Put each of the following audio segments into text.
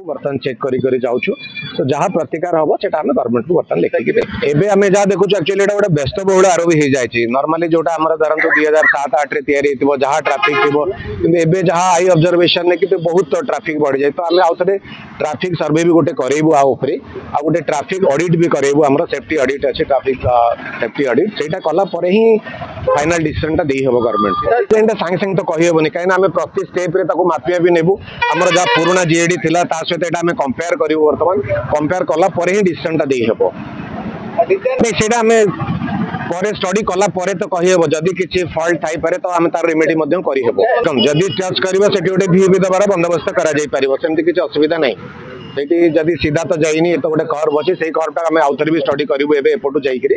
बर्तन चेक करी जाऊँ तो जहाँ प्रतिकार हम से गवर्नमेंट को बर्तन लिखिक एवं आम जहाँ देखु एक्चुअली ये गोटे व्यस्तबहुल आरोप हो जाए नॉर्मली जोटा आम धरत 2007-8 या जहाँ ट्राफिक थी जहाँ आई ऑब्जर्वेशन ने कि बहुत ट्राफिक बढ़ जाए तो आम आउ थे ट्राफिक सर्वे भी गोटे करेबू आउे आ गोटे ट्राफिक ऑडिट भी करेबू आम सेफ्टी ऑडिट अच्छे ट्राफिक सेफ्टी ऑडिट से कलापर ही फाइनल डिसीजन टा देहब गवर्नमेंट सागे सागे तो कहीहबनी कहीं आम प्रति स्टेप मापिया भी नेबू आम जहाँ पुराना जीएडी थी सहित एटा हमें कंपेयर करूँ बर्तमान कंपेयर कला पर ही डिसीजन टा देहब सेटा हमें पर स्टडी कला पर तो कहीहब जदि किसी फल्ट थाई पारे तो आम तार रेमेडी करहब जदि टच करवा से गोटे वीओपी दबार बंदोबस्त करमती किसी असुविधा नहीं से जदि सीधा तो जाइनी तो गोटे कर्व अच्छे से कर्वटा आम आउ थे भी स्टडी करूँ एपटू जाकि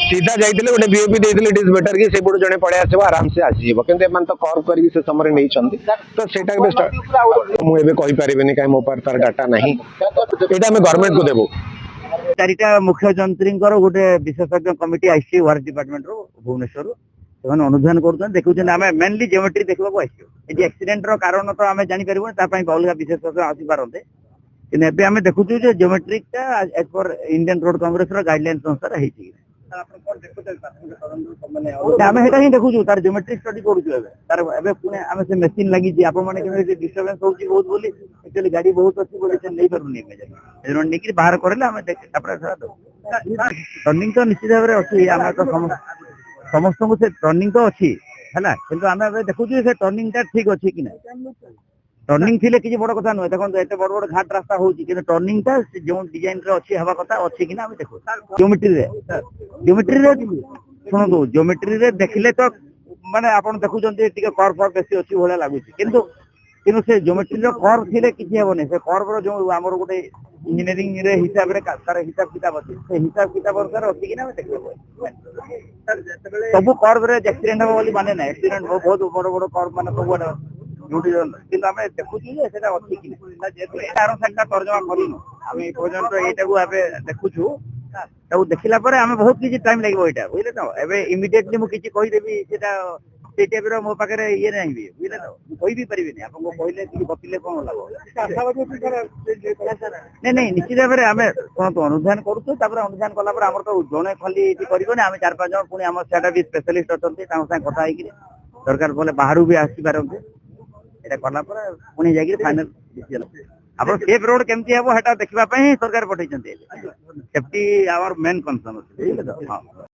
सीधा जाइए गोटे वीओपी देते इट इज बेटर कि से जड़े पड़े आसो आराम से आसीज कि तो कर्व कर समय नहीं तो सेटा मुझे कहीपरि कहीं मो पार तार डाटा ना यहाँ आम गवर्नमेंट को देवु चारिटा मुख्य जंत्री गोटे विशेषज्ञ कमिटी आई वाटर डिपार्टमेंट रो भुवनेश्वर से अनुधान कर देखुं आम मेनली जियोमेट्री देखा ये एक्सीडेंट कारण तो आम जापर अलग विशेषज्ञ आसी पारते कि आम देखु geometric as per Indian Road Congress guideline अनुसार आम ही देखु तार जियोमेट्री स्टडी करें पुणे से मेसीन लगी डिस्टर्बेंस बहुत बोली एक्चुअली गाड़ी बहुत अच्छी बोली नहीं पारे बाहर करे टर्निंग तो निश्चित भाव में अच्छी आम तो समस्त को से टर्निंग तो अच्छी है कि आम देखु से टर्निंग टा ठीक अच्छी कि ना टर्निंग थी किसी बड़ कथा नुहे देखो एत बड़ बड़ घाट रास्ता होती टर्निंग टा जो डिजाइन अच्छी हवा कथा अच्छी कि ना देखो जियोमेट्री शुणु जियोमेट्री देखिले तो माने आप देखुं कर्व फर्व बेसी अच्छी भाया लगुच किंतु से जियोमेट्री कर्व थी किसी हेनी से कर्व जो आम गोटे इंजीनियरिंग हिसाब से तार हिसाब किताब अच्छी से हिसाब किताब अनुसार अच्छी कि ना देखिए सब कर्व एक्सीडेंट हम माने ना एक्सीडेंट बहुत बड़ बड़ कर्व मान सब देखु तर्जमा कर देखु देखला बहुत किसी टाइम लगे बुझे तो एवं इमिडिएटली मुझे कहीदेवी से टाइप मो पाखे ये नहीं बुझे तो कही भी पारे आपको कहले बतिले कौन लगे नहीं निश्चित भाव में आम शुणु अनुधान करुँ अनुधान कलापर आम तो जड़े खाली कर आम 4-5 जन पुणी आम सीटा भी स्पेशलिस्ट अच्छा कथा सरकार बोले बाहर भी आसपारे कला पुणी जा फाइनल डिसीजन आप सेफ रोड केमती हम देखा सरकार पठे सेफ्टी आवर मेन कंसर्न अच्छे।